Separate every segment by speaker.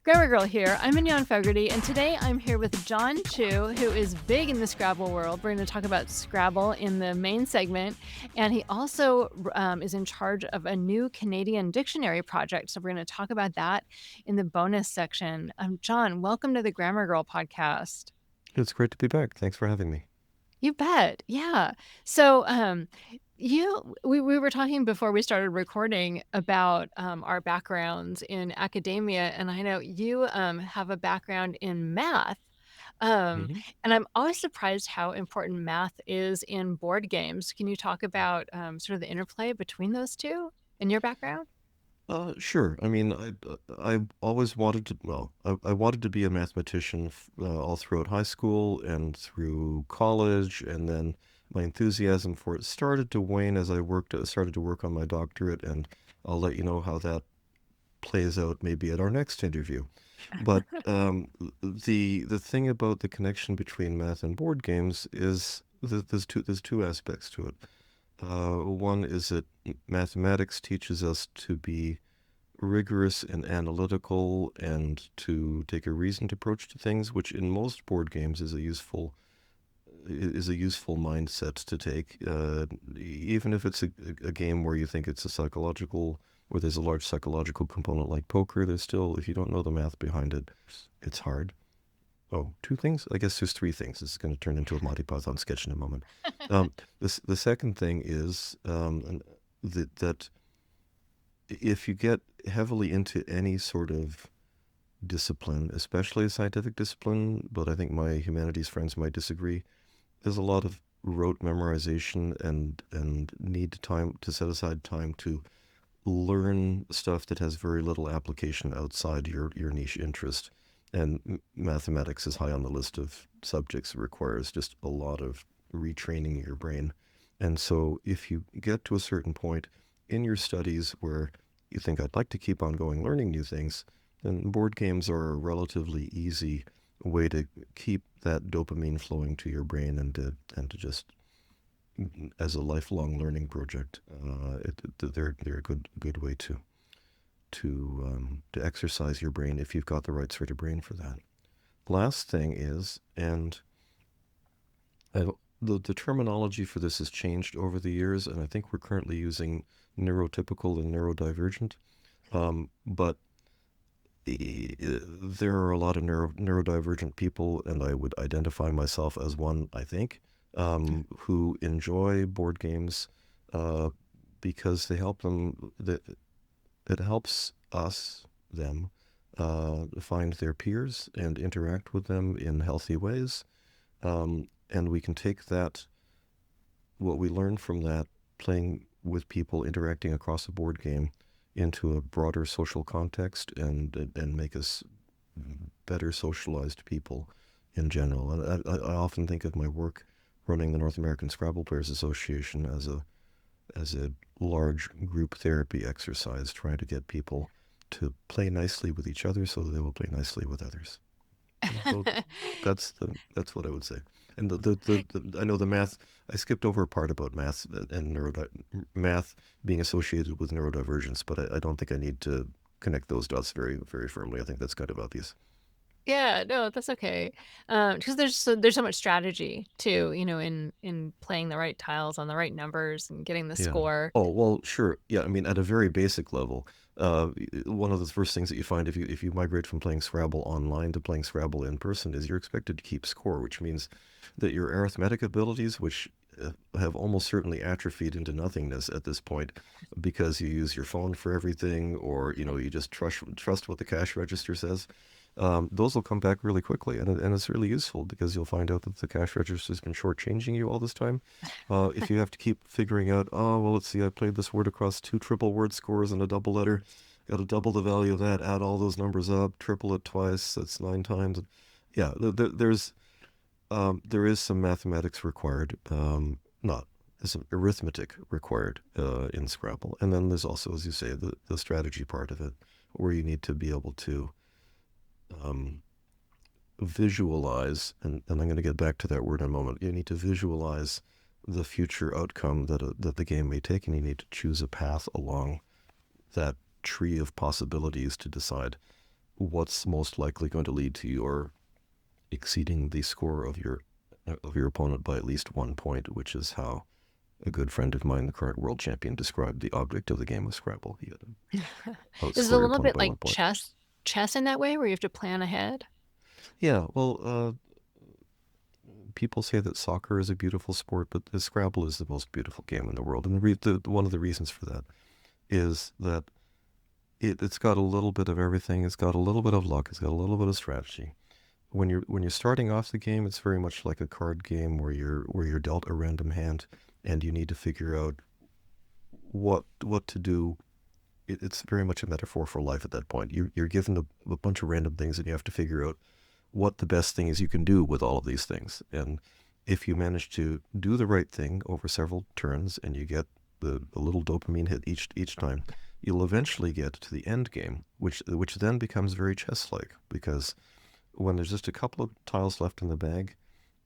Speaker 1: Grammar Girl here. I'm Mignon Fogarty, and today I'm here with John Chu, who is big in the Scrabble world. We're going to talk about Scrabble in the main segment, and he also is in charge of a new Canadian dictionary project. So we're going to talk about that in the bonus section. John, welcome to the Grammar Girl podcast.
Speaker 2: It's great to be back. Thanks for having me.
Speaker 1: You bet. Yeah. So, we were talking before we started recording about our backgrounds in academia, and I know you have a background in math. Um,
Speaker 2: hmm
Speaker 1: and I'm always surprised how important math is in board games. Can you talk about sort of the interplay between those two in your background?
Speaker 2: Sure. I mean, I always wanted to, well, I wanted to be a mathematician all throughout high school and through college, and then my enthusiasm for it started to wane as started to work on my doctorate, and I'll let you know how that plays out maybe at our next interview. But the thing about the connection between math and board games is that there's two aspects to it. One is that mathematics teaches us to be rigorous and analytical and to take a reasoned approach to things, which in most board games is a useful mindset to take. Even if it's a game where you think it's where there's a large psychological component like poker, there's still, if you don't know the math behind it, it's hard. Oh, two things? I guess there's three things. This is going to turn into a Monty Python sketch in a moment. The second thing is that if you get heavily into any sort of discipline, especially a scientific discipline, but I think my humanities friends might disagree, there's a lot of rote memorization and need time to set aside time to learn stuff that has very little application outside your niche interest. And mathematics is high on the list of subjects. It requires just a lot of retraining your brain. And so if you get to a certain point in your studies where you think, I'd like to keep on going learning new things, then board games are a relatively easy way to keep that dopamine flowing to your brain and to just as a lifelong learning project. They're a good way to exercise your brain if you've got the right sort of brain for that. Last thing is, and the terminology for this has changed over the years, and I think we're currently using neurotypical and neurodivergent. But there are a lot of neurodivergent people, and I would identify myself as one, I think, who enjoy board games because they help them. It helps them, find their peers and interact with them in healthy ways. And we can take what we learn from that, playing with people, interacting across a board game, into a broader social context and make us better socialized people in general. And I often think of my work running the North American Scrabble Players Association as a large group therapy exercise, trying to get people to play nicely with each other so that they will play nicely with others. So that's what I would say. And I know the math. I skipped over a part about math and math being associated with neurodivergence, but I don't think I need to connect those dots very very firmly. I think that's kind of obvious.
Speaker 1: Yeah, no, that's okay. Because there's so much strategy too, in playing the right tiles on the right numbers and getting the
Speaker 2: Yeah.
Speaker 1: score.
Speaker 2: Oh, well, sure. Yeah, I mean, at a very basic level, one of the first things that you find if you migrate from playing Scrabble online to playing Scrabble in person is you're expected to keep score, which means that your arithmetic abilities, which have almost certainly atrophied into nothingness at this point, because you use your phone for everything, or you just trust what the cash register says. Those will come back really quickly, and it's really useful because you'll find out that the cash register has been shortchanging you all this time. If you have to keep figuring out, oh, well, let's see, I played this word across two triple word scores and a double letter, got to double the value of that, add all those numbers up, triple it twice, that's 9 times. Yeah, there is some mathematics required, not some arithmetic required in Scrabble. And then there's also, as you say, the strategy part of it, where you need to be able to um, visualize, and I'm going to get back to that word in a moment. You need to visualize the future outcome that the game may take, and you need to choose a path along that tree of possibilities to decide what's most likely going to lead to your exceeding the score of your opponent by at least 1 point, which is how a good friend of mine, the current world champion, described the object of the game of Scrabble. He had to
Speaker 1: Is it
Speaker 2: outscore
Speaker 1: a
Speaker 2: your
Speaker 1: little
Speaker 2: opponent
Speaker 1: bit
Speaker 2: by
Speaker 1: like
Speaker 2: 1 point.
Speaker 1: chess in that way, where you have to plan ahead?
Speaker 2: Yeah, well, people say that soccer is a beautiful sport, but Scrabble is the most beautiful game in the world. And one of the reasons for that is that it's got a little bit of everything. It's got a little bit of luck. It's got a little bit of strategy. When you're starting off the game, it's very much like a card game where you're dealt a random hand, and you need to figure out what to do. It's very much a metaphor for life at that point. You're given a bunch of random things, and you have to figure out what the best thing is you can do with all of these things. And if you manage to do the right thing over several turns, and you get the little dopamine hit each time, you'll eventually get to the end game, which then becomes very chess-like, because when there's just a couple of tiles left in the bag,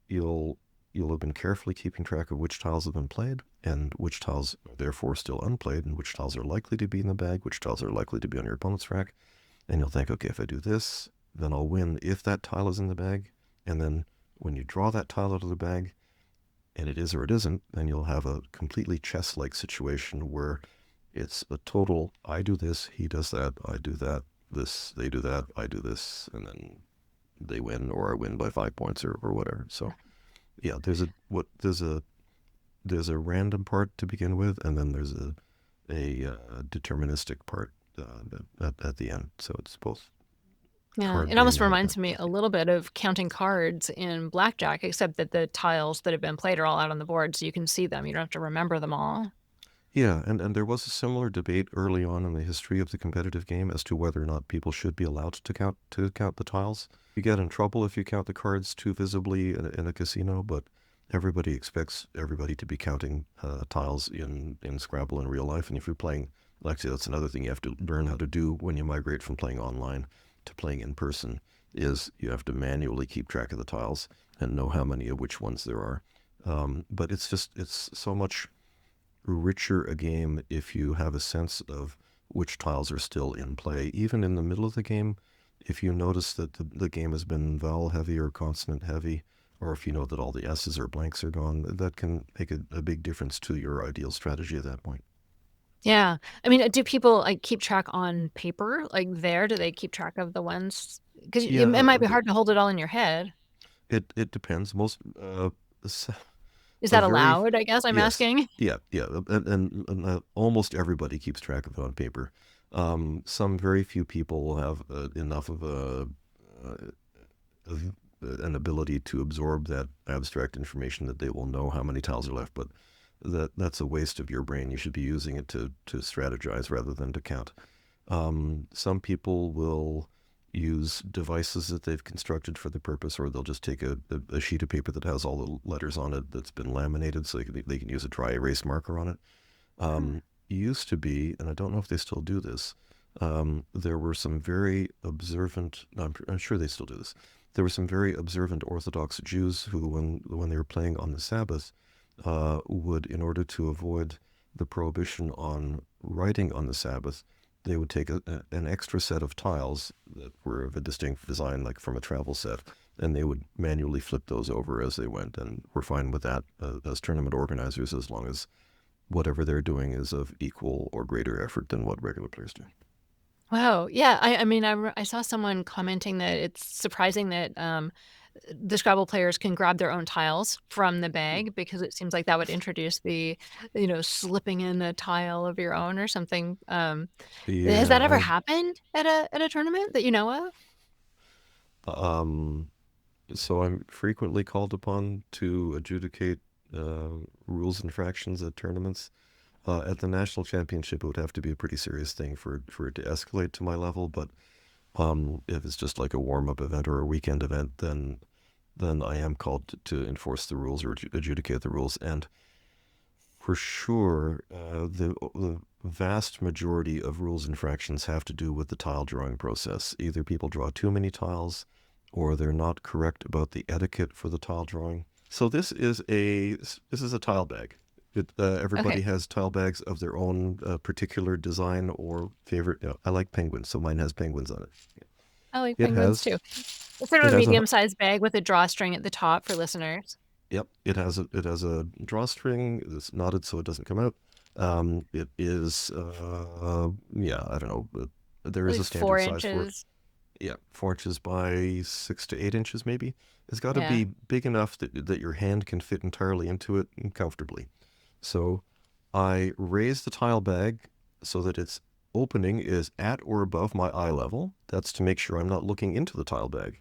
Speaker 2: you'll have been carefully keeping track of which tiles have been played and which tiles are therefore still unplayed, and which tiles are likely to be in the bag, which tiles are likely to be on your opponent's rack. And you'll think, okay, if I do this, then I'll win if that tile is in the bag. And then when you draw that tile out of the bag, and it is or it isn't, then you'll have a completely chess-like situation where it's a total, I do this, he does that, I do that, this, they do that, I do this, and then they win, or I win by 5 points, or whatever. So yeah, there's a random part to begin with, and then there's a deterministic part at the end. So it's both.
Speaker 1: Yeah, it almost reminds me a little bit of counting cards in blackjack, except that the tiles that have been played are all out on the board, so you can see them. You don't have to remember them all.
Speaker 2: Yeah, and there was a similar debate early on in the history of the competitive game as to whether or not people should be allowed to count the tiles. You get in trouble if you count the cards too visibly in a casino, but everybody expects everybody to be counting tiles in Scrabble in real life. And if you're playing, like I say, that's another thing you have to learn how to do when you migrate from playing online to playing in person, is you have to manually keep track of the tiles and know how many of which ones there are. But it's so much richer a game if you have a sense of which tiles are still in play. Even in the middle of the game, if you notice that the game has been vowel heavy or consonant heavy, or if you know that all the S's or blanks are gone, that can make a big difference to your ideal strategy at that point.
Speaker 1: Yeah. I mean, do people like keep track on paper? Like do they keep track of the ones? Because it
Speaker 2: Yeah,
Speaker 1: might be hard to hold it all in your head.
Speaker 2: it depends. Most
Speaker 1: Is
Speaker 2: a
Speaker 1: that
Speaker 2: very
Speaker 1: allowed, I guess I'm
Speaker 2: yes,
Speaker 1: asking?
Speaker 2: yeah, and almost everybody keeps track of it on paper. Some very few people will have enough of an ability to absorb that abstract information that they will know how many tiles are left, but that's a waste of your brain. You should be using it to strategize rather than to count. Some people will use devices that they've constructed for the purpose, or they'll just take a sheet of paper that has all the letters on it that's been laminated, so they can use a dry erase marker on it. Used to be, and I don't know if they still do this, there were some very observant, I'm sure they still do this, there were some very observant Orthodox Jews who, when they were playing on the Sabbath, would, in order to avoid the prohibition on writing on the Sabbath, they would take an extra set of tiles that were of a distinct design, like from a travel set, and they would manually flip those over as they went, and we're fine with that as tournament organizers, as long as whatever they're doing is of equal or greater effort than what regular players do.
Speaker 1: Wow. Yeah. I mean, I saw someone commenting that it's surprising that the Scrabble players can grab their own tiles from the bag, because it seems like that would introduce the, slipping in a tile of your own or something. Has that ever
Speaker 2: Yeah,
Speaker 1: happened at a tournament that you know of?
Speaker 2: so I'm frequently called upon to adjudicate rules infractions at tournaments. At the national championship, it would have to be a pretty serious thing for it to escalate to my level. But if it's just like a warm-up event or a weekend event, then I am called to enforce the rules or adjudicate the rules. And for sure, the vast majority of rules infractions have to do with the tile drawing process. Either people draw too many tiles, or they're not correct about the etiquette for the tile drawing. So this is a tile bag. Everybody
Speaker 1: Okay.
Speaker 2: has tile bags of their own particular design or favorite. I like penguins, so mine has penguins on it.
Speaker 1: I like
Speaker 2: It
Speaker 1: penguins
Speaker 2: has
Speaker 1: too. It's sort of
Speaker 2: it
Speaker 1: a
Speaker 2: has a
Speaker 1: medium-sized bag with a drawstring at the top for listeners.
Speaker 2: yep. It has a drawstring. It's knotted so it doesn't come out. It is yeah, I don't know, but there is
Speaker 1: Like
Speaker 2: a
Speaker 1: four
Speaker 2: standard size for it.
Speaker 1: inches.
Speaker 2: Yeah, 4 inches by 6 to 8 inches, maybe. It's got to
Speaker 1: Yeah.
Speaker 2: be big enough that your hand can fit entirely into it comfortably. So I raise the tile bag so that its opening is at or above my eye level. That's to make sure I'm not looking into the tile bag.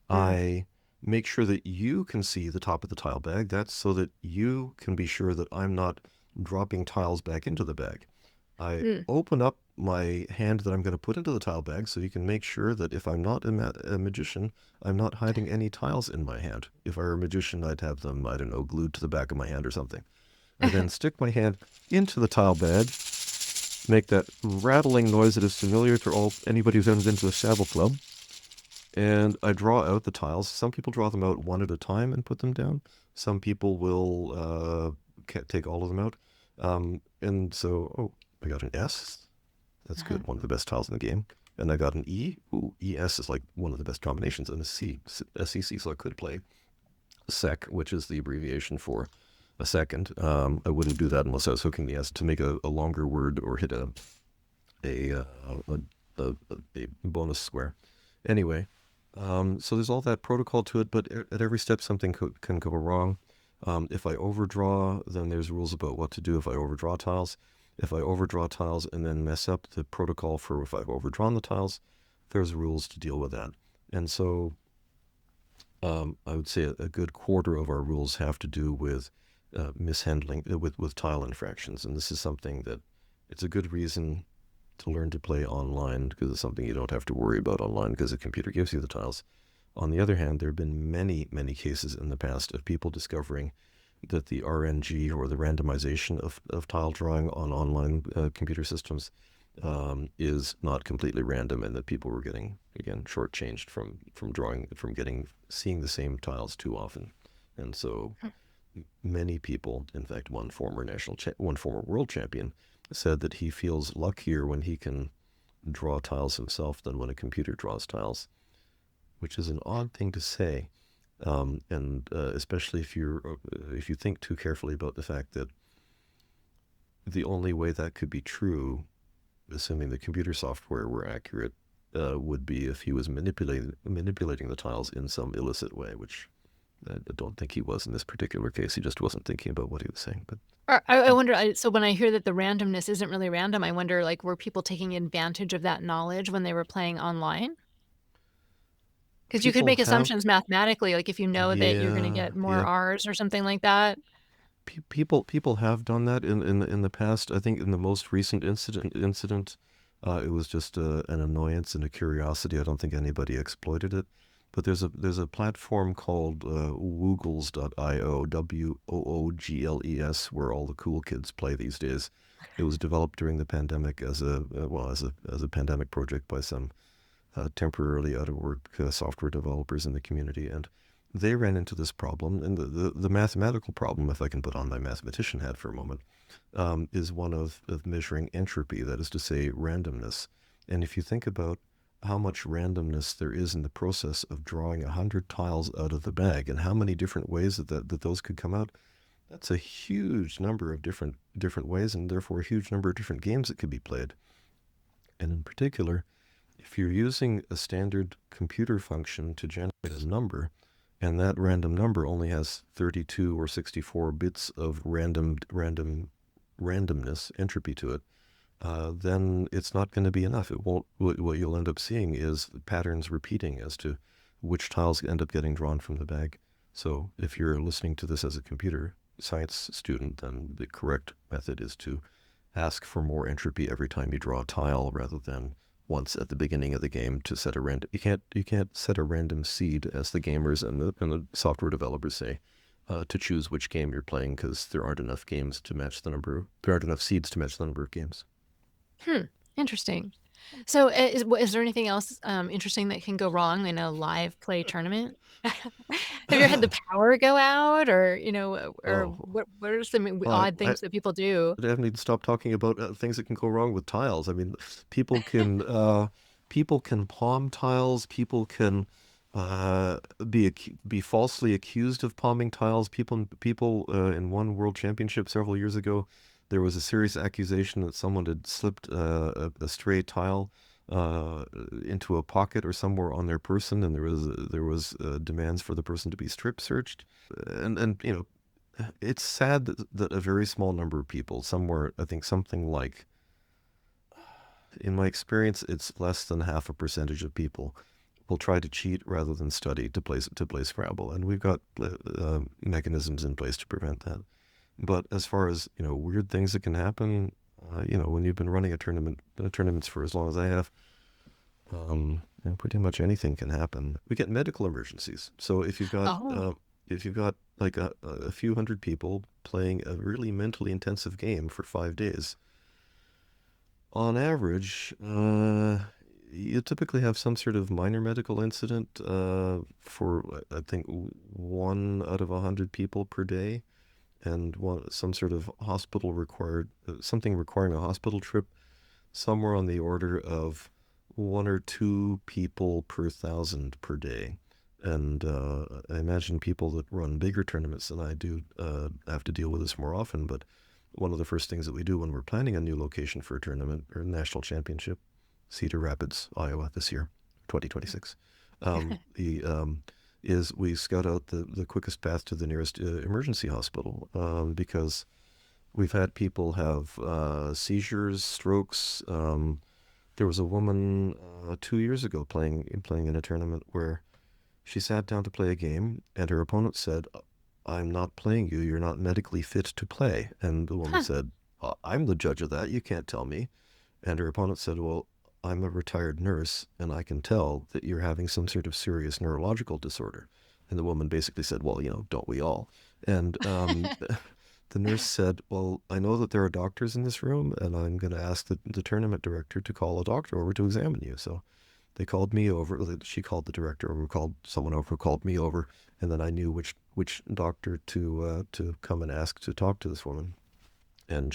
Speaker 1: Mm.
Speaker 2: I make sure that you can see the top of the tile bag. That's so that you can be sure that I'm not dropping tiles back into the bag. I
Speaker 1: Mm.
Speaker 2: open up my hand that I'm going to put into the tile bag so you can make sure that if I'm not a magician, I'm not hiding any tiles in my hand. If I were a magician, I'd have them, I don't know, glued to the back of my hand or something. I then stick my hand into the tile bag, make that rattling noise that is familiar to anybody who's ever been to a Scrabble club, and I draw out the tiles. Some people draw them out one at a time and put them down. Some people will take all of them out. And so, I got an S. That's good. One of the best tiles in the game. And I got an E. Ooh, ES is like one of the best combinations. And a C, SEC, so I could play SEC, which is the abbreviation for a second. I wouldn't do that unless I was hooking the S to make a longer word or hit a, a bonus square. Anyway, so there's all that protocol to it, but at every step something can go wrong. If I overdraw, then there's rules about what to do if I overdraw tiles. If I overdraw tiles and then mess up the protocol for if I've overdrawn the tiles, there's rules to deal with that. And so I would say a good quarter of our rules have to do with mishandling, with tile infractions. And this is something that it's a good reason to learn to play online because it's something you don't have to worry about online because the computer gives you the tiles. On the other hand, there have been many, many cases in the past of people discovering that the RNG or the randomization of tile drawing on online computer systems is not completely random, and that people were getting again shortchanged from seeing the same tiles too often, and so many people, in fact, one former world champion, said that he feels luckier when he can draw tiles himself than when a computer draws tiles, which is an odd thing to say. And especially if you think too carefully about the fact that the only way that could be true, assuming the computer software were accurate, would be if he was manipulating the tiles in some illicit way, which I don't think he was in this particular case. He just wasn't thinking about what he was saying. But
Speaker 1: I wonder, so when I hear that the randomness isn't really random, I wonder, like, were people taking advantage of that knowledge when they were playing online? Because you could
Speaker 2: people
Speaker 1: make
Speaker 2: have,
Speaker 1: assumptions mathematically, like if you know that you're going to
Speaker 2: yeah,
Speaker 1: get more
Speaker 2: yeah.
Speaker 1: R's or something like that.
Speaker 2: People have done that in the past. I think in the most recent incident, it was just an annoyance and a curiosity. I don't think anybody exploited it. But there's a platform called Woogles.io, Woogles, where all the cool kids play these days. It was developed during the pandemic as a pandemic project by some temporarily out of work software developers in the community, and they ran into this problem. And the mathematical problem, if I can put on my mathematician hat for a moment, is one of measuring entropy, that is to say, randomness. And if you think about how much randomness there is in the process of drawing 100 tiles out of the bag and how many different ways that those could come out, that's a huge number of different ways, and therefore a huge number of different games that could be played. And in particular, if you're using a standard computer function to generate a number, and that random number only has 32 or 64 bits of randomness, entropy to it, then it's not going to be enough. It won't. What you'll end up seeing is patterns repeating as to which tiles end up getting drawn from the bag. So if you're listening to this as a computer science student, then the correct method is to ask for more entropy every time you draw a tile, rather than once at the beginning of the game to set a random. You can't set a random seed, as the gamers and the software developers say, to choose which game you're playing, because there aren't enough games to match the number. There aren't enough seeds to match the number of games.
Speaker 1: Interesting. So is there anything else interesting that can go wrong in a live play tournament? Have you ever had the power go out, or or
Speaker 2: Oh,
Speaker 1: what are some
Speaker 2: well,
Speaker 1: odd things that people do?
Speaker 2: I need to stop talking about things that can go wrong with tiles. I mean, people can people can palm tiles. People can be falsely accused of palming tiles. People in one world championship several years ago, there was a serious accusation that someone had slipped a stray tile into a pocket or somewhere on their person, and there was demands for the person to be strip searched, and it's sad that a very small number of people, somewhere, I think something like, in my experience, it's less than half a percentage of people will try to cheat rather than study to play Scrabble, and we've got mechanisms in place to prevent that. But as far as weird things that can happen, when you've been running tournaments for as long as I have, pretty much anything can happen. We get medical emergencies. So
Speaker 1: Oh.
Speaker 2: if you've got like a few hundred people playing a really mentally intensive game for 5 days, on average, you typically have some sort of minor medical incident for, I think, 1 out of 100 people per day, and some sort of something requiring a hospital trip, somewhere on the order of 1 or 2 people per 1,000 per day. And I imagine people that run bigger tournaments than I do have to deal with this more often. But one of the first things that we do when we're planning a new location for a tournament or a national championship, Cedar Rapids, Iowa this year, 2026, is we scout out the quickest path to the nearest emergency hospital, because we've had people have seizures, strokes. There was a woman 2 years ago playing in a tournament where she sat down to play a game, and her opponent said, "I'm not playing you. You're not medically fit to play." And the woman
Speaker 1: Huh.
Speaker 2: said, "I'm the judge of that. You can't tell me." And her opponent said, "Well, I'm a retired nurse, and I can tell that you're having some sort of serious neurological disorder." And the woman basically said, "Well, don't we all?" And the nurse said, "Well, I know that there are doctors in this room, and I'm going to ask the tournament director to call a doctor over to examine you." So they called me over. She called the director over, called someone over who called me over, and then I knew which doctor to come and ask to talk to this woman. And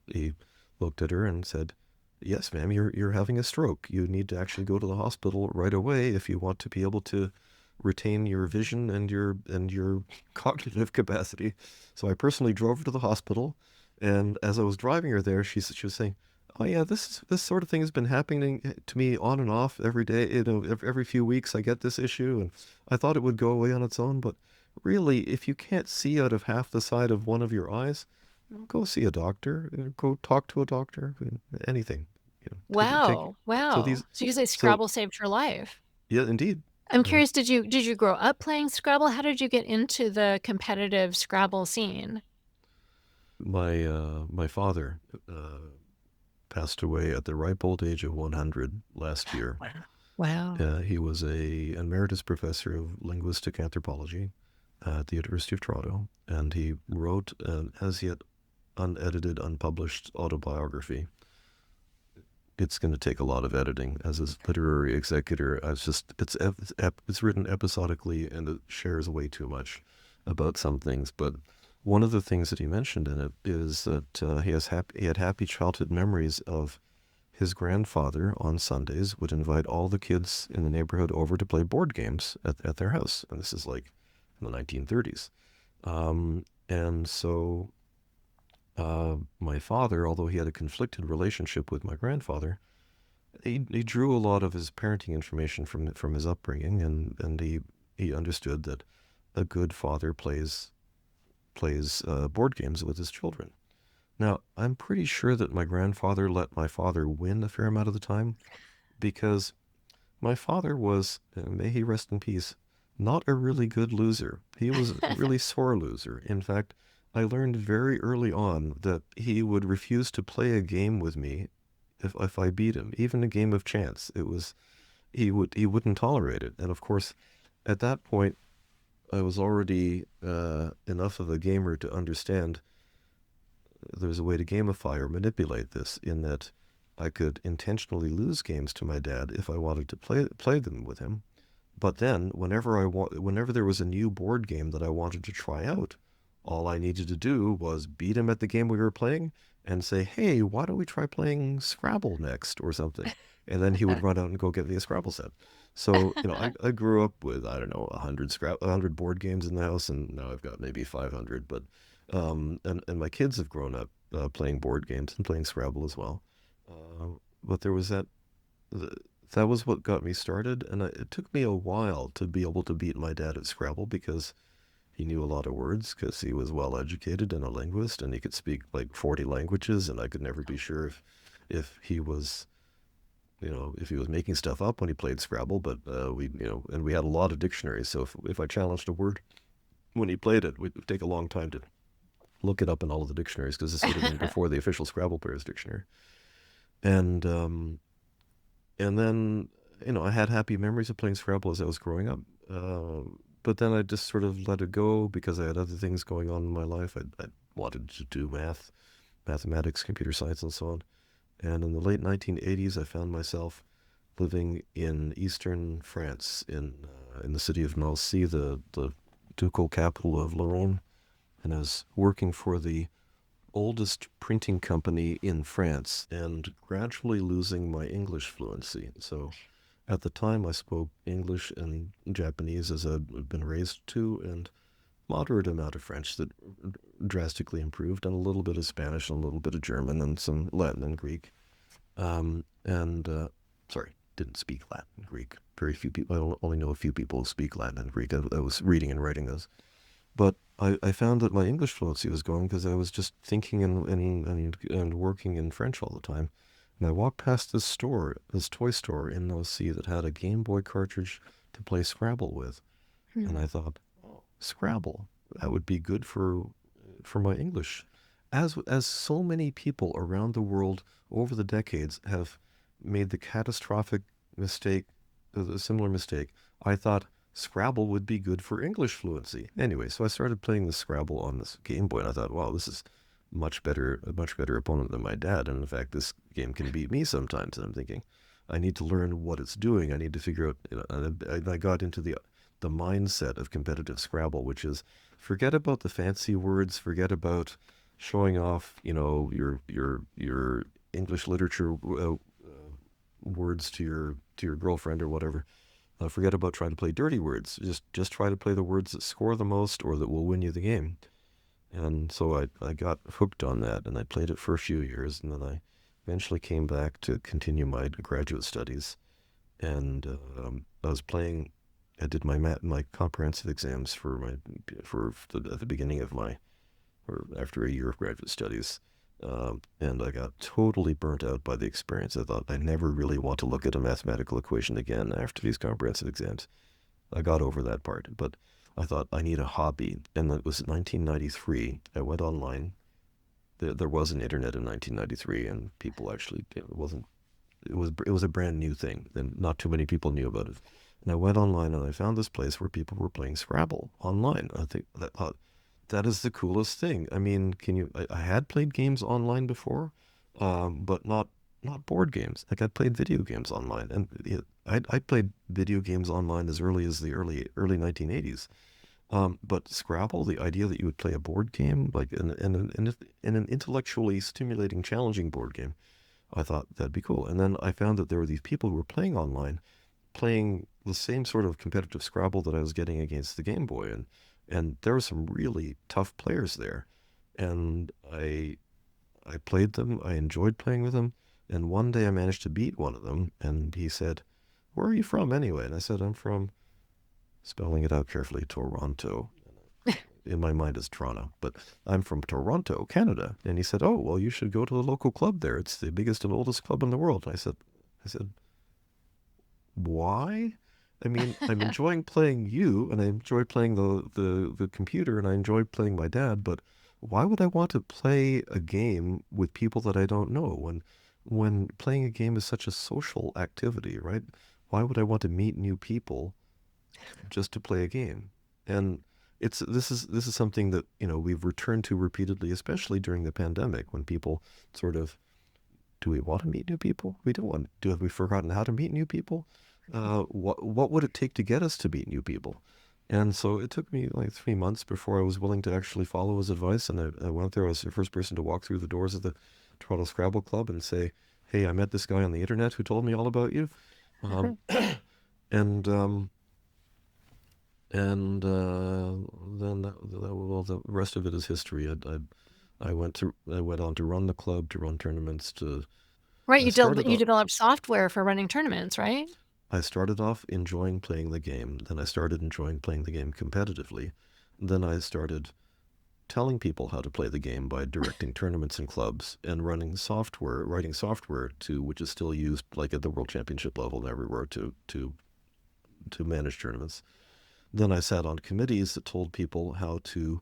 Speaker 2: he looked at her and said, "Yes, ma'am, you're having a stroke. You need to actually go to the hospital right away if you want to be able to retain your vision and your cognitive capacity." So I personally drove her to the hospital, and as I was driving her there, she was saying, "Oh yeah, this sort of thing has been happening to me on and off every day. Every few weeks I get this issue, and I thought it would go away on its own, but really, if you can't see out of half the side of one of your eyes, go see a doctor. Go talk to a doctor. Anything. Take.
Speaker 1: Wow.
Speaker 2: So
Speaker 1: Wow.
Speaker 2: these.
Speaker 1: So you say
Speaker 2: So
Speaker 1: Scrabble saved your life.
Speaker 2: yeah, indeed.
Speaker 1: I'm
Speaker 2: Uh,
Speaker 1: curious, did you grow up playing Scrabble? How did you get into the competitive Scrabble scene?
Speaker 2: my father passed away at the ripe old age of 100 last year.
Speaker 1: Wow. Wow.
Speaker 2: He was a emeritus professor of linguistic anthropology at the University of Toronto, and he wrote an as yet unedited, unpublished autobiography. It's going to take a lot of editing as his literary executor. It's written episodically, and it shares way too much about some things. But one of the things that he mentioned in it is that he had happy childhood memories of his grandfather on Sundays would invite all the kids in the neighborhood over to play board games at their house, and this is like in the 1930s. And so my father, although he had a conflicted relationship with my grandfather, he drew a lot of his parenting information from his upbringing, and he understood that a good father plays board games with his children. Now, I'm pretty sure that my grandfather let my father win a fair amount of the time, because my father was, may he rest in peace, not a really good loser. He was a really sore loser. In fact, I learned very early on that he would refuse to play a game with me if I beat him, even a game of chance. He wouldn't tolerate it. And of course, at that point, I was already enough of a gamer to understand there's a way to gamify or manipulate this, in that I could intentionally lose games to my dad if I wanted to play them with him. But then, whenever there was a new board game that I wanted to try out, all I needed to do was beat him at the game we were playing and say, "Hey, why don't we try playing Scrabble next or something?" And then he would run out and go get me a Scrabble set. So, I grew up with, I don't know, 100 board games in the house, and now I've got maybe 500. But, and my kids have grown up playing board games and playing Scrabble as well. But there was that was what got me started, and it took me a while to be able to beat my dad at Scrabble because he knew a lot of words because he was well educated and a linguist, and he could speak like 40 languages, and I could never be sure if he was if he was making stuff up when he played Scrabble. But and we had a lot of dictionaries, so if I challenged a word when he played it, it would take a long time to look it up in all of the dictionaries because this would have been before the official Scrabble Players Dictionary. And then I had happy memories of playing Scrabble as I was growing up. But then I just sort of let it go because I had other things going on in my life. I wanted to do mathematics, computer science, and so on. And in the late 1980s, I found myself living in eastern France, in the city of Nancy, the ducal capital of Lorraine, and I was working for the oldest printing company in France and gradually losing my English fluency. So at the time, I spoke English and Japanese as I'd been raised to, and moderate amount of French that drastically improved, and a little bit of Spanish and a little bit of German and some Latin and Greek. And sorry, didn't speak Latin and Greek. Very few people. I only know a few people who speak Latin and Greek. I was reading and writing those. But I found that my English fluency was going because I was just thinking and working in French all the time. And I walked past this toy store in Nancy that had a Game Boy cartridge to play Scrabble with. And I thought, Scrabble, that would be good for my English. As so many people around the world over the decades have made the catastrophic mistake, a similar mistake, I thought Scrabble would be good for English fluency. Anyway, so I started playing the Scrabble on this Game Boy, and I thought, wow, this is a much better opponent than my dad. And in fact, this game can beat me sometimes. And I'm thinking, I need to learn what it's doing. I need to figure out. And I got into the mindset of competitive Scrabble, which is forget about the fancy words, forget about showing off, your English literature words to your girlfriend or whatever. Forget about trying to play dirty words. Just try to play the words that score the most or that will win you the game. And so I got hooked on that, and I played it for a few years, and then I eventually came back to continue my graduate studies. And I was playing. I did my comprehensive exams at the beginning of or after a year of graduate studies. And I got totally burnt out by the experience. I thought I never really want to look at a mathematical equation again after these comprehensive exams. I got over that part, but I thought I need a hobby. And it was 1993. I went online. There was an internet in 1993, and people actually, it was a brand new thing, and not too many people knew about it. And I went online and I found this place where people were playing Scrabble online. I think that is the coolest thing. I mean, I had played games online before, but not board games. Like I played video games online, and I played video games online as early as the early 1980s. But Scrabble, the idea that you would play a board game, like in an intellectually stimulating, challenging board game, I thought that'd be cool. And then I found that there were these people who were playing online, playing the same sort of competitive Scrabble that I was getting against the Game Boy, and there were some really tough players there. And I played them. I enjoyed playing with them. And one day I managed to beat one of them, and he said, "Where are you from anyway?" And I said, "I'm from," spelling it out carefully, Toronto. In my mind it's Toronto, but I'm from Toronto, Canada. And he said, "Oh, well, you should go to the local club there. It's the biggest and oldest club in the world." And I said, "Why? I mean, I'm enjoying playing you, and I enjoy playing the computer, and I enjoy playing my dad, but why would I want to play a game with people that I don't know when playing a game is such a social activity, right? Why would I want to meet new people just to play a game?" And this is something that, we've returned to repeatedly, especially during the pandemic, when people sort of, do we want to meet new people? We don't want to. Have we forgotten how to meet new people? What would it take to get us to meet new people? And so it took me like 3 months before I was willing to actually follow his advice. And I went there. I was the first person to walk through the doors of the Toronto Scrabble Club and say, hey, I met this guy on the internet who told me all about you. Um, and and then well, the rest of it is history. I went on to run the club, to run tournaments.
Speaker 1: Right,
Speaker 2: I started
Speaker 1: you
Speaker 2: off
Speaker 1: developed software for running tournaments, right?
Speaker 2: I started off enjoying playing the game. Then I started enjoying playing the game competitively. Then I started telling people how to play the game by directing tournaments and clubs and writing software to which is still used like at the World Championship level and everywhere to manage tournaments. Then I sat on committees that told people how to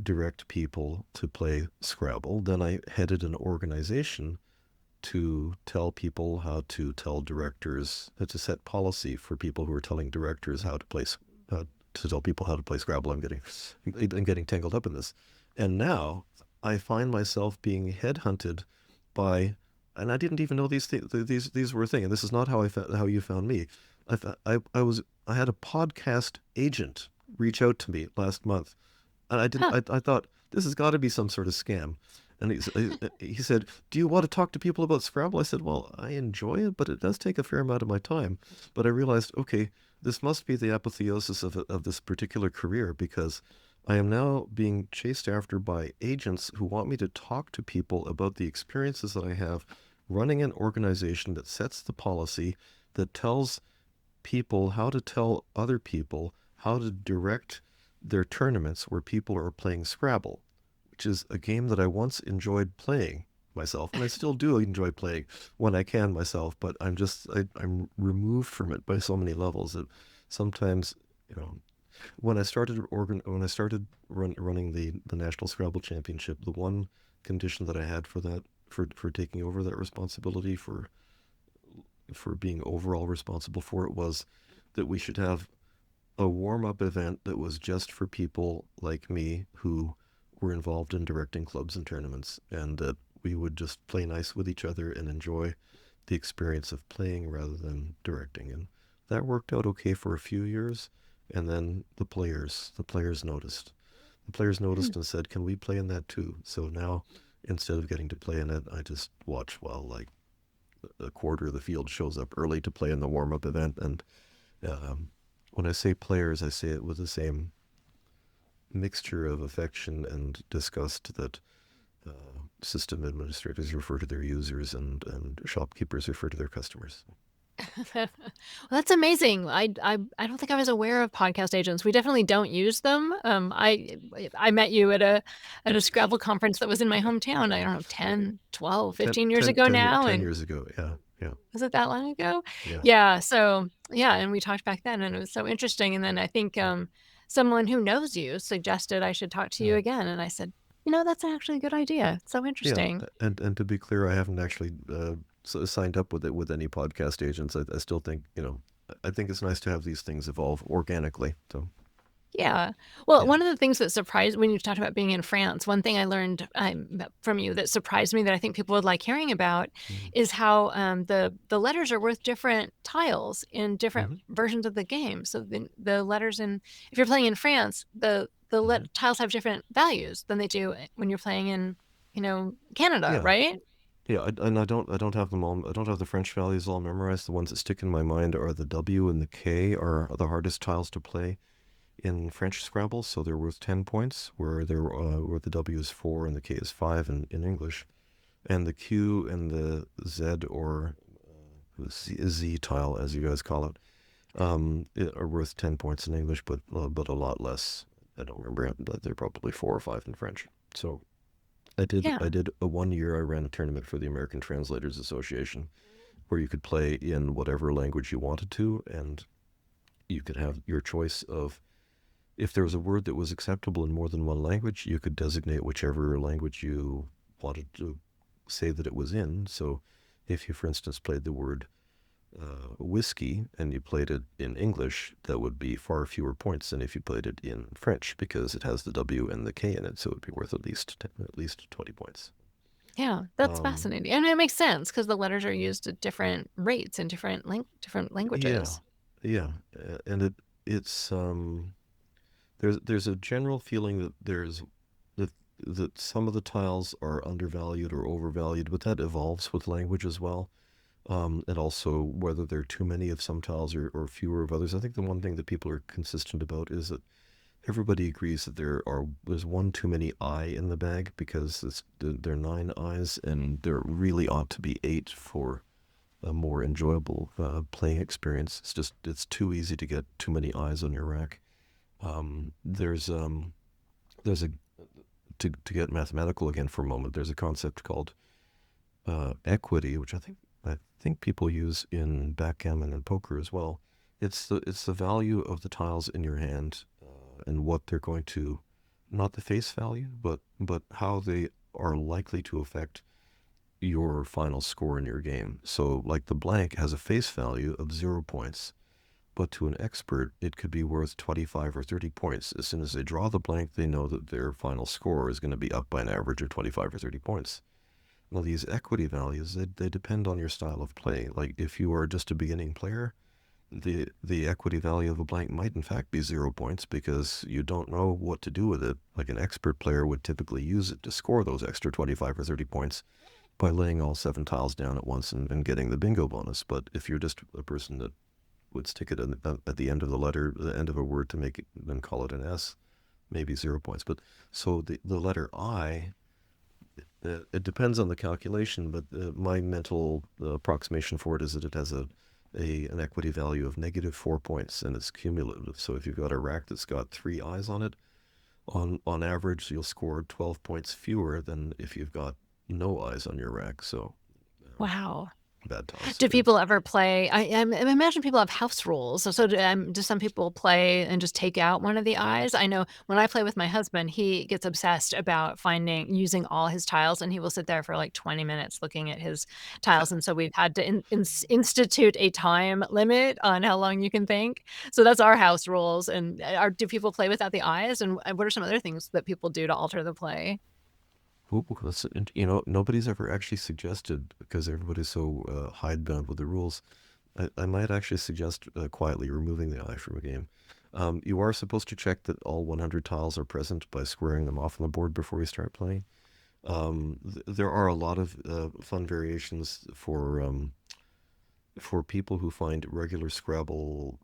Speaker 2: direct people to play Scrabble. Then I headed an organization to tell people how to tell directors, to set policy for people who are telling directors how to play, to tell people how to play Scrabble. I'm getting tangled up in this. And now I find myself being headhunted by, and I didn't even know these were a thing. And this is not how you found me. I had a podcast agent reach out to me last month, and
Speaker 1: Huh.
Speaker 2: I thought this has got to be some sort of scam. And he said, "Do you want to talk to people about Scrabble?" I said, "Well, I enjoy it, but it does take a fair amount of my time." But I realized, okay, this must be the apotheosis of this particular career, because I am now being chased after by agents who want me to talk to people about the experiences that I have running an organization that sets the policy, that tells people how to tell other people how to direct their tournaments where people are playing Scrabble, which is a game that I once enjoyed playing myself, and I still do enjoy playing when I can myself, but I'm removed from it by so many levels that sometimes, you know, when I started running the National Scrabble Championship, the one condition that I had for that for taking over that responsibility, for being overall responsible for it, was that we should have a warm-up event that was just for people like me who were involved in directing clubs and tournaments, and that we would just play nice with each other and enjoy the experience of playing rather than directing. And that worked out okay for a few years. And then the players noticed. The players
Speaker 1: Hmm.
Speaker 2: noticed and said, "Can we play in that too?" So now, instead of getting to play in it, I just watch while like a quarter of the field shows up early to play in the warm-up event. And um, when I say players, I say it with the same mixture of affection and disgust that system administrators refer to their users, and shopkeepers refer to their customers.
Speaker 1: Well, that's amazing. I don't think I was aware of podcast agents. We definitely don't use them. I met you at a Scrabble conference that was in my hometown. I don't know, 10, 12,
Speaker 2: 10,
Speaker 1: 15 years
Speaker 2: 10,
Speaker 1: ago
Speaker 2: 10,
Speaker 1: now,
Speaker 2: 10
Speaker 1: and
Speaker 2: years ago. Yeah, yeah,
Speaker 1: was it that long ago?
Speaker 2: yeah,
Speaker 1: Yeah, so yeah, and we talked back then, and it was so interesting, and then I think, someone who knows you suggested I should talk to you
Speaker 2: yeah.
Speaker 1: again, and I said, "That's actually a good idea. It's so
Speaker 2: Yeah,
Speaker 1: interesting."
Speaker 2: and to be clear, I haven't actually signed up with it with any podcast agents. I still think, I think it's nice to have these things evolve organically. So
Speaker 1: Yeah. Well,
Speaker 2: yeah.
Speaker 1: one of the things that surprised when you talked about being in France, one thing I learned from you that surprised me that I think people would like hearing about
Speaker 2: Mm-hmm.
Speaker 1: is how the letters are worth different tiles in different
Speaker 2: Mm-hmm.
Speaker 1: versions of the game. So the letters in if you're playing in France,
Speaker 2: Mm-hmm.
Speaker 1: tiles have different values than they do when you're playing in Canada,
Speaker 2: Yeah,
Speaker 1: right?
Speaker 2: yeah, and I don't have them all. I don't have the French values all memorized. The ones that stick in my mind are the W and the K are the hardest tiles to play in French Scrabble, so they're worth 10 points, where the W is 4 and the K is 5 in English, and the Q and the Z, or Z tile as you guys call it, are worth 10 points in English, but a lot less. I don't remember, but they're probably 4 or 5 in French. So I
Speaker 1: Yeah.
Speaker 2: did a 1 year. I ran a tournament for the American Translators Association where you could play in whatever language you wanted to, and you could have your choice of, if there was a word that was acceptable in more than one language, you could designate whichever language you wanted to say that it was in. So if you, for instance, played the word whiskey and you played it in English, that would be far fewer points than if you played it in French, because it has the W and the K in it, so it would be worth at least 20 points.
Speaker 1: Yeah, that's
Speaker 2: Um,
Speaker 1: fascinating. And it makes sense because the letters are used at different rates in different
Speaker 2: yeah,
Speaker 1: languages.
Speaker 2: yeah, and it's there's a general feeling that that some of the tiles are undervalued or overvalued, but that evolves with language as well. And also whether there are too many of some tiles or fewer of others. I think the one thing that people are consistent about is that everybody agrees that there's one too many eye in the bag, because there are 9 eyes, and there really ought to be 8 for a more enjoyable playing experience. It's too easy to get too many eyes on your rack. There's a to get mathematical again for a moment. There's a concept called equity, which I think people use in backgammon and poker as well. It's the value of the tiles in your hand, and what they're going to, not the face value, but how they are likely to affect your final score in your game. So like the blank has a face value of 0 points, but to an expert, it could be worth 25 or 30 points. As soon as they draw the blank, they know that their final score is going to be up by an average of 25 or 30 points. Well, these equity values, they depend on your style of play. Like if you are just a beginning player, the equity value of a blank might in fact be 0 points, because you don't know what to do with it. Like an expert player would typically use it to score those extra 25 or 30 points by laying all 7 tiles down at once and getting the bingo bonus. But if you're just a person that would stick it at the end of the end of a word to make it, then call it an S, maybe 0 points. But so the letter I, it depends on the calculation, but my mental approximation for it is that it has an equity value of -4 points, and it's cumulative. So if you've got a rack that's got 3 eyes on it, on average, you'll score 12 points fewer than if you've got no eyes on your rack. So
Speaker 1: Wow.
Speaker 2: bad toss.
Speaker 1: Do people ever play? I imagine people have house rules. So do some people play and just take out one of the eyes? I know when I play with my husband, he gets obsessed about using all his tiles, and he will sit there for like 20 minutes looking at his tiles. And so we've had to institute a time limit on how long you can think. So that's our house rules. And do people play without the eyes? And what are some other things that people do to alter the play?
Speaker 2: Ooh, nobody's ever actually suggested, because everybody's so hidebound with the rules. I might actually suggest quietly removing the eye from a game. You are supposed to check that all 100 tiles are present by squaring them off on the board before you start playing. There are a lot of fun variations for people who find regular Scrabble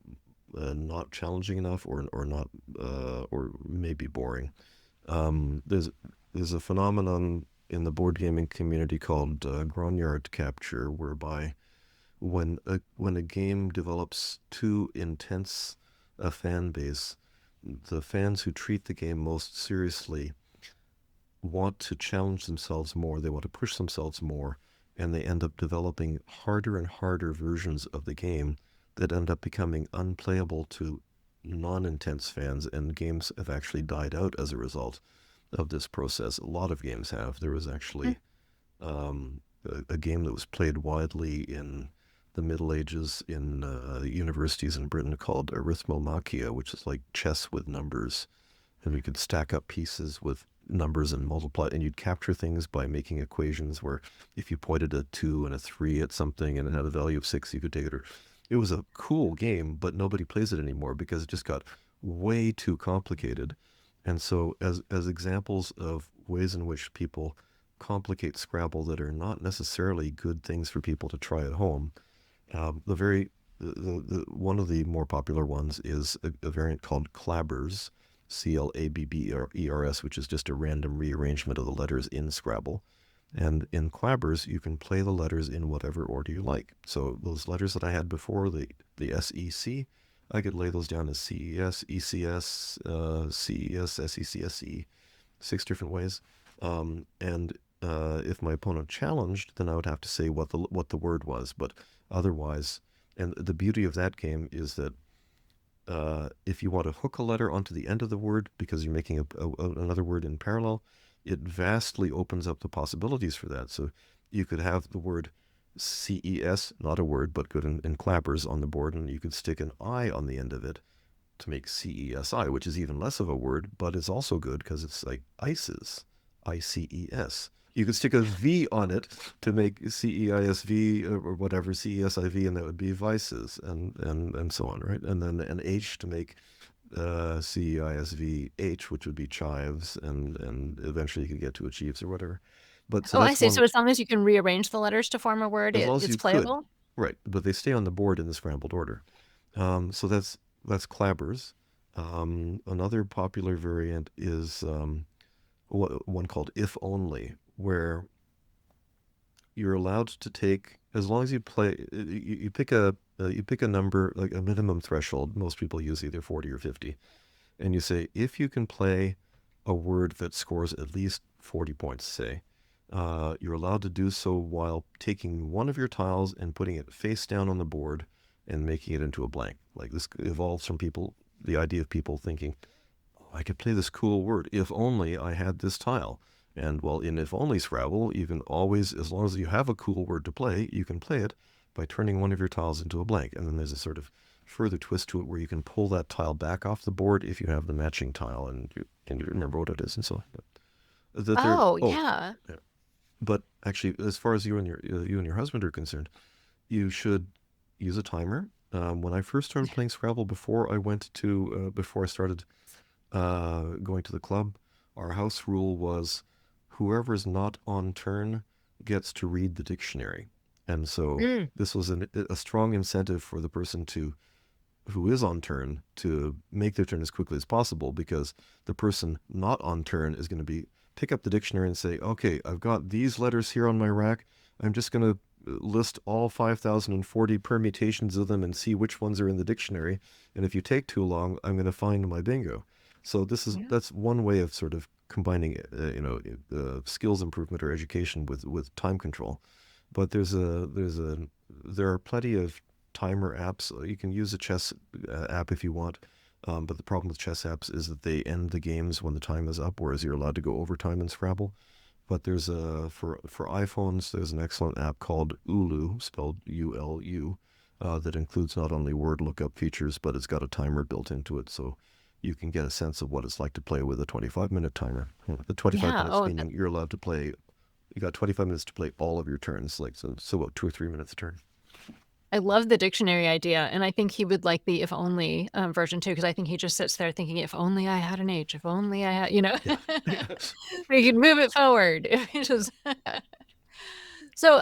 Speaker 2: not challenging enough, or not or maybe boring. There's a phenomenon in the board gaming community called grognard capture, whereby when a game develops too intense a fan base, the fans who treat the game most seriously want to challenge themselves more. They want to push themselves more, and they end up developing harder and harder versions of the game that end up becoming unplayable to non-intense fans, and games have actually died out as a result of this process. A lot of games have. There was actually a game that was played widely in the Middle Ages in universities in Britain called Arithmomachia, which is like chess with numbers. And you could stack up pieces with numbers and multiply, and you'd capture things by making equations where if you pointed a 2 and a 3 at something and it had a value of 6, you could take it. It was a cool game, but nobody plays it anymore because it just got way too complicated. And so as examples of ways in which people complicate Scrabble that are not necessarily good things for people to try at home, one of the more popular ones is a variant called Clabbers, Clabbers, which is just a random rearrangement of the letters in Scrabble. And in Clabbers, you can play the letters in whatever order you like. So those letters that I had before, the SEC, I could lay those down as CES, ECS, CES, SEC, SE, 6 different ways. And if my opponent challenged, then I would have to say what the word was. But otherwise, and the beauty of that game is that if you want to hook a letter onto the end of the word because you're making another word in parallel, it vastly opens up the possibilities for that. So you could have the word CES, not a word, but good in clappers on the board, and you could stick an I on the end of it to make CESI, which is even less of a word, but it's also good because it's like ices, ICES. You could stick a V on it to make CEISV or whatever, CESIV, and that would be vices, and so on, right? And then an H to make CISVH, which would be chives, and eventually you could get to achieves or whatever. But so
Speaker 1: Oh, I
Speaker 2: that's
Speaker 1: see.
Speaker 2: one,
Speaker 1: So as long as you can rearrange the letters to form a word,
Speaker 2: as long as
Speaker 1: it's
Speaker 2: you could,
Speaker 1: playable?
Speaker 2: right? But they stay on the board in the scrambled order. So that's clabbers. Another popular variant is one called if only, where you're allowed to take, as long as you play, you pick a number, like a minimum threshold. Most people use either 40 or 50, and you say if you can play a word that scores at least 40 points, say, you're allowed to do so while taking one of your tiles and putting it face down on the board and making it into a blank. Like this evolves from people, the idea of people thinking, oh, I could play this cool word if only I had this tile. And well, in if only Scrabble, you can always, as long as you have a cool word to play, you can play it by turning one of your tiles into a blank. And then there's a sort of further twist to it where you can pull that tile back off the board if you have the matching tile and you remember what it is and so on. The third,
Speaker 1: Oh,
Speaker 2: oh,
Speaker 1: yeah.
Speaker 2: yeah. But actually, as far as you and your husband are concerned, you should use a timer. When I first started playing Scrabble, before I started going to the club, our house rule was whoever's not on turn gets to read the dictionary. And so
Speaker 1: Mm.
Speaker 2: this was a strong incentive for the person who is on turn to make their turn as quickly as possible, because the person not on turn is going to pick up the dictionary and say, okay, I've got these letters here on my rack. I'm just going to list all 5,040 permutations of them and see which ones are in the dictionary. And if you take too long, I'm going to find my bingo. So
Speaker 1: Yeah.
Speaker 2: that's one way of sort of combining, skills improvement or education with time control. But there are plenty of timer apps. You can use a chess app if you want, but the problem with chess apps is that they end the games when the time is up, whereas you're allowed to go overtime in Scrabble. But there's for iPhones, there's an excellent app called Ulu, spelled ULU, that includes not only word lookup features, but it's got a timer built into it, so you can get a sense of what it's like to play with a 25-minute timer. The 25
Speaker 1: Yeah.
Speaker 2: minutes
Speaker 1: Oh,
Speaker 2: meaning you're allowed to play. You got 25 minutes to play all of your turns, like so about 2 or 3 minutes a turn.
Speaker 1: I love the dictionary idea, and I think he would like the if only version too, because I think he just sits there thinking, if only I had an H, if only I had,
Speaker 2: Yeah.
Speaker 1: we could move it forward. It just So,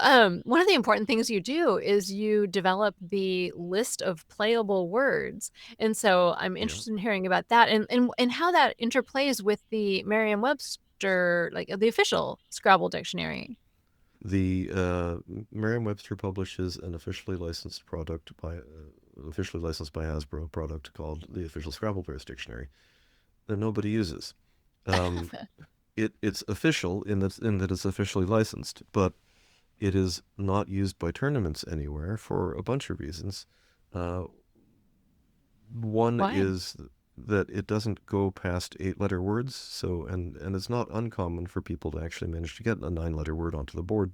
Speaker 1: one of the important things you do is you develop the list of playable words, and so I'm
Speaker 2: Yeah.
Speaker 1: interested in hearing about that and how that interplays with the Merriam-Webster, like the official Scrabble dictionary.
Speaker 2: The Merriam-Webster publishes an officially licensed by Hasbro product called the Official Scrabble Players Dictionary that nobody uses. Um, it's official in that it's officially licensed, but it is not used by tournaments anywhere for a bunch of reasons. Uh, One
Speaker 1: Why?
Speaker 2: is that it doesn't go past 8-letter words, so and it's not uncommon for people to actually manage to get a 9-letter word onto the board.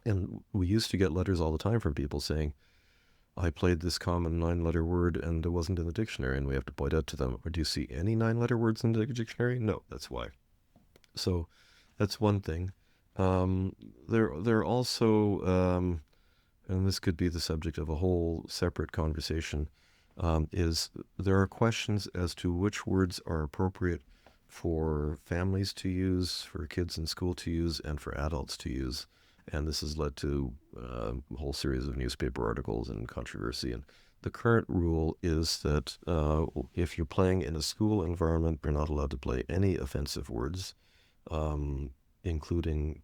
Speaker 2: And we used to get letters all the time from people saying, I played this common 9-letter word and it wasn't in the dictionary, and we have to point out to them, or do you see any 9-letter words in the dictionary? No, that's why. So that's one thing. There are also, and this could be the subject of a whole separate conversation, is there are questions as to which words are appropriate for families to use, for kids in school to use, and for adults to use. And this has led to a whole series of newspaper articles and controversy. And the current rule is that if you're playing in a school environment, you're not allowed to play any offensive words, including,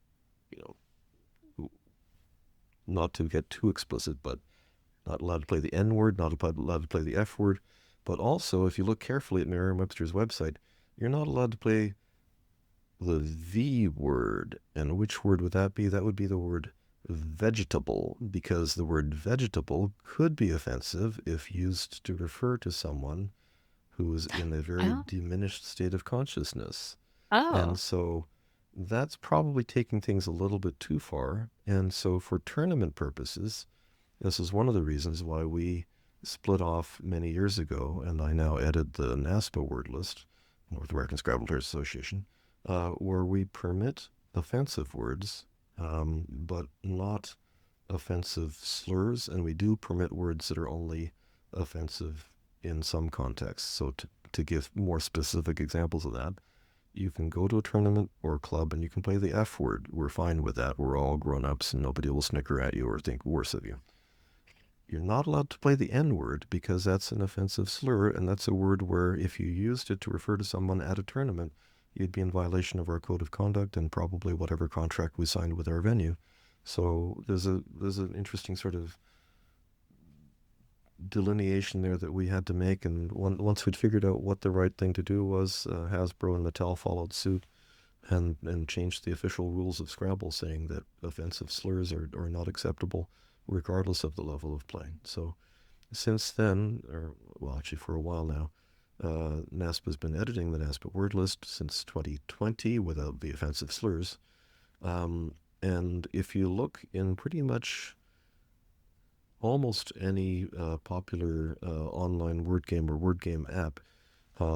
Speaker 2: you know, not to get too explicit, but not allowed to play the N word, not allowed to play the F word. But also, if you look carefully at Merriam-Webster's website, you're not allowed to play the V word. And which word would that be? That would be the word vegetable, because the word vegetable could be offensive if used to refer to someone who is in a very
Speaker 1: Oh.
Speaker 2: diminished state of consciousness. And
Speaker 1: Oh.
Speaker 2: so that's probably taking things a little bit too far. And so for tournament purposes, this is one of the reasons why we split off many years ago, and I now edit the NASPA word list, North American Scrabble Players Association, where we permit offensive words, but not offensive slurs, and we do permit words that are only offensive in some contexts. So to give more specific examples of that, you can go to a tournament or a club and you can play the F word. We're fine with that. We're all grown-ups and nobody will snicker at you or think worse of you. You're not allowed to play the N word because that's an offensive slur, and that's a word where if you used it to refer to someone at a tournament, you'd be in violation of our code of conduct and probably whatever contract we signed with our venue. So there's an interesting sort of delineation there that we had to make, and once we'd figured out what the right thing to do was, Hasbro and Mattel followed suit and changed the official rules of Scrabble, saying that offensive slurs are not acceptable regardless of the level of play. So since then, or well, actually for a while now, NASPA's been editing the NASPA word list since 2020 without the offensive slurs. And if you look in pretty much almost any popular online word game or word game app,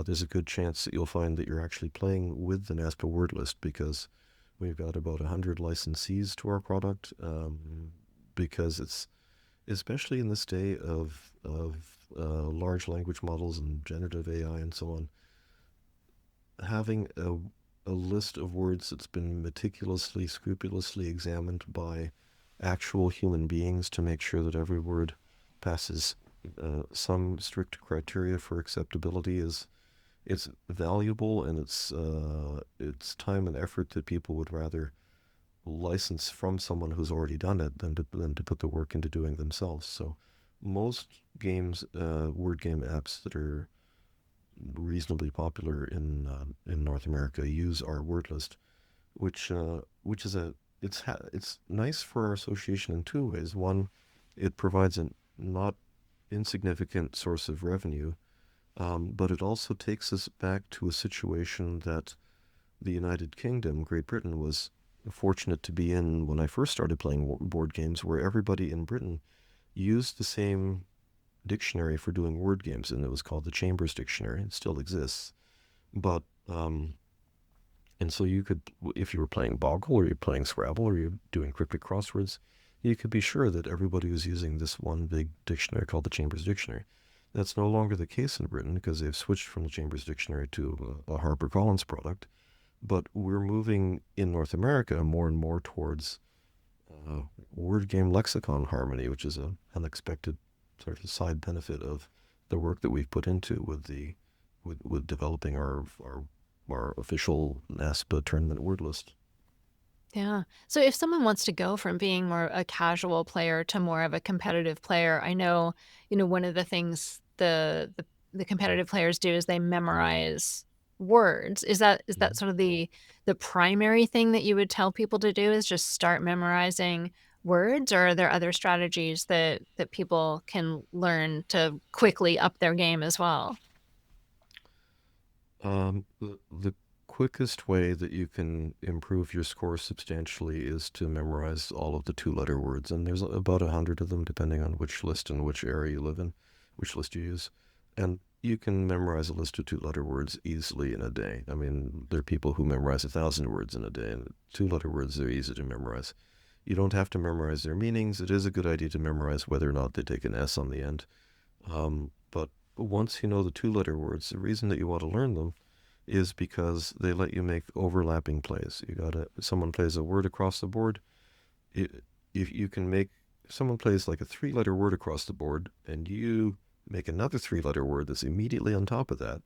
Speaker 2: there's a good chance that you'll find that you're actually playing with the NASPA word list, because we've got about 100 licensees to our product, because it's, especially in this day of large language models and generative AI and so on, having a list of words that's been meticulously, scrupulously examined by actual human beings to make sure that every word passes some strict criteria for acceptability it's valuable, and it's time and effort that people would rather license from someone who's already done it than to put the work into doing themselves. So most games, word game apps that are reasonably popular in North America use our word list, which is it's nice for our association in two ways. One, it provides a not insignificant source of revenue, but it also takes us back to a situation that the United Kingdom, Great Britain, was fortunate to be in when I first started playing board games, where everybody in Britain used the same dictionary for doing word games, and it was called the Chambers Dictionary. It still exists. But and so you could, if you were playing Boggle or you're playing Scrabble or you're doing cryptic crosswords, you could be sure that everybody was using this one big dictionary called the Chambers Dictionary. That's no longer the case in Britain because they've switched from the Chambers Dictionary to a HarperCollins product. But we're moving in North America more and more towards word game lexicon harmony, which is an unexpected sort of side benefit of the work that we've put into with developing our official NASPA tournament word list.
Speaker 1: Yeah. So if someone wants to go from being more a casual player to more of a competitive player, I know, one of the things the competitive players do is they memorize words. Is that
Speaker 2: Mhm.
Speaker 1: sort of the primary thing that you would tell people to do, is just start memorizing words, or are there other strategies that people can learn to quickly up their game as well?
Speaker 2: The quickest way that you can improve your score substantially is to memorize all of the two-letter words, and there's about 100 of them, depending on which list and which area you live in, which list you use. And you can memorize a list of two-letter words easily in a day. I mean, there are people who memorize 1,000 words in a day, and two-letter words are easy to memorize. You don't have to memorize their meanings. It is a good idea to memorize whether or not they take an S on the end. But once you know the two-letter words, the reason that you want to learn them is because they let you make overlapping plays. Someone plays a word across the board. If you can make, someone plays like a three-letter word across the board, and you make another three-letter word that's immediately on top of that,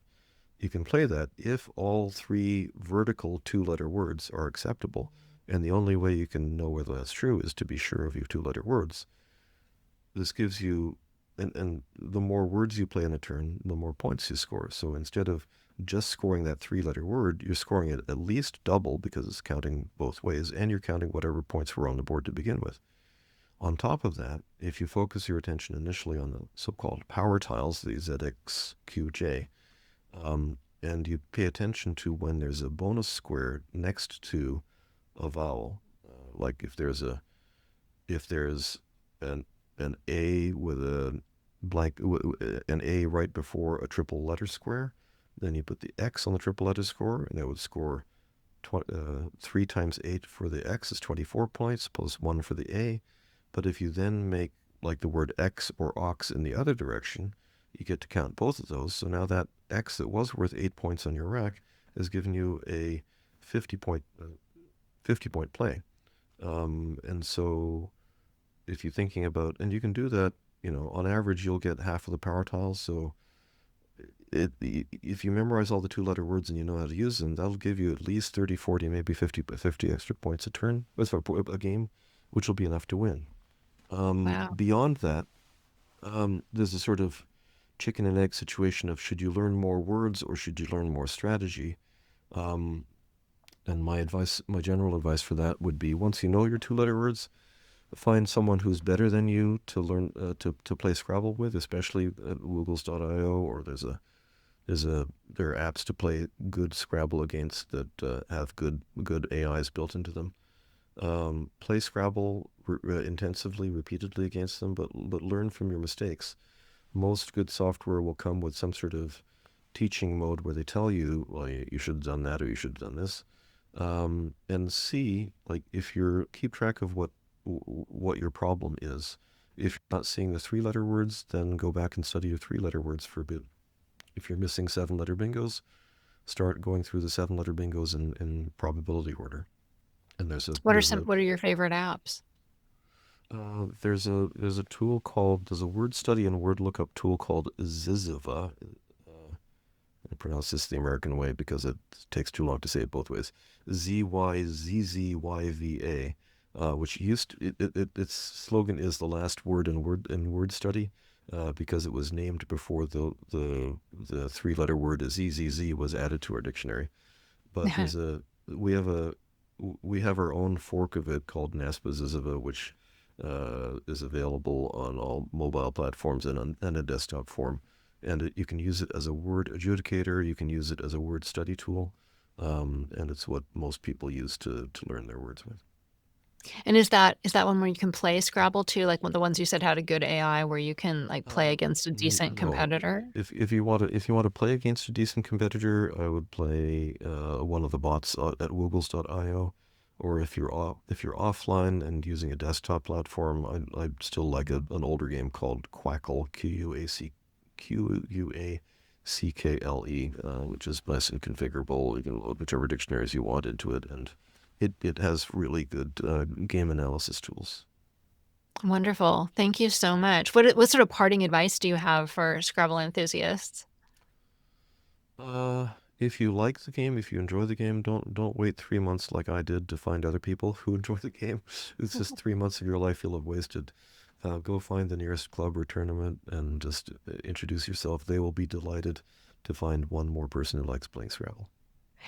Speaker 2: you can play that if all three vertical two-letter words are acceptable. And the only way you can know whether that's true is to be sure of your two-letter words. This gives you, and the more words you play in a turn, the more points you score. So instead of just scoring that three-letter word, you're scoring it at least double because it's counting both ways, and you're counting whatever points were on the board to begin with. On top of that, if you focus your attention initially on the so-called power tiles, the ZX, QJ, and you pay attention to when there's a bonus square next to a vowel, like if there's an A with a blank, an A right before a triple letter square, then you put the X on the triple letter score, and that would score 3 times 8 for the X is 24 points, plus 1 for the A. But if you then make like the word X or ox in the other direction, you get to count both of those. So now that X that was worth 8 points on your rack has given you a 50 point 50 point play. And so if you're thinking about, and you can do that, on average you'll get half of the power tiles. So if you memorize all the 2-letter words and you know how to use them, that'll give you at least 30, 40, maybe 50 extra points a turn, a game, which will be enough to win.
Speaker 1: Wow.
Speaker 2: Beyond that, there's a sort of chicken and egg situation of should you learn more words or should you learn more strategy? And my general advice for that would be, once you know your 2-letter words, find someone who's better than you to learn to play Scrabble with, especially at Woogles.io, or there are apps to play good Scrabble against that have good AIs built into them. Play Scrabble intensively, repeatedly against them, but learn from your mistakes. Most good software will come with some sort of teaching mode where they tell you, well, you should have done that or you should have done this. And see, like, keep track of what your problem is. If you're not seeing the 3-letter words, then go back and study your 3-letter words for a bit. If you're missing 7-letter bingos, start going through the 7-letter bingos in probability order. And
Speaker 1: What are your favorite apps?
Speaker 2: there's a tool there's a word study and word lookup tool called Ziziva. I pronounce this the American way because it takes too long to say it both ways. ZizzYva, which its slogan is the last word in word study, because it was named before the 3-letter word ZZZ was added to our dictionary. But we have our own fork of it called NASPA Ziziva, which is available on all mobile platforms and a desktop form. And you can use it as a word adjudicator. You can use it as a word study tool. And it's what most people use to learn their words with.
Speaker 1: And is that one where you can play Scrabble too, like the ones you said had a good AI where you can like play against a decent
Speaker 2: No.
Speaker 1: competitor?
Speaker 2: If you want to play against a decent competitor, I would play one of the bots at Woogles.io. Or if you're offline and using a desktop platform, I'd still like an older game called Quackle, Quackle, which is nice and configurable. You can load whichever dictionaries you want into it, and it has really good game analysis tools.
Speaker 1: Wonderful. Thank you so much. What sort of parting advice do you have for Scrabble enthusiasts?
Speaker 2: If you like the game, if you enjoy the game, don't wait 3 months like I did to find other people who enjoy the game. It's just 3 months of your life you'll have wasted. Go find the nearest club or tournament and just introduce yourself. They will be delighted to find one more person who likes playing Scrabble.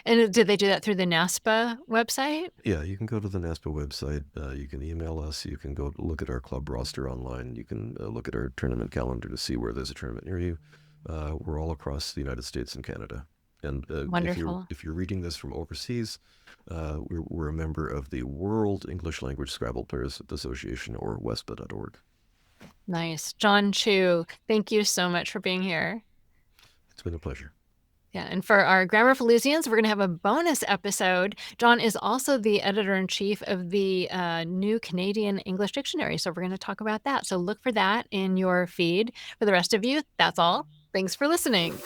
Speaker 1: And did they do that through the NASPA website?
Speaker 2: Yeah, you can go to the NASPA website. You can email us. You can go look at our club roster online. You can look at our tournament calendar to see where there's a tournament near you. We're all across the United States and Canada. And
Speaker 1: Wonderful.
Speaker 2: if you're reading this from overseas, we're a member of the World English Language Scrabble Players Association, or WESPA.org.
Speaker 1: Nice. John Chu, thank you so much for being here.
Speaker 2: It's been a pleasure.
Speaker 1: Yeah, and for our Grammar for Losians, we're going to have a bonus episode. John is also the editor-in-chief of the new Canadian English Dictionary, so we're going to talk about that. So look for that in your feed. For the rest of you, that's all. Thanks for listening.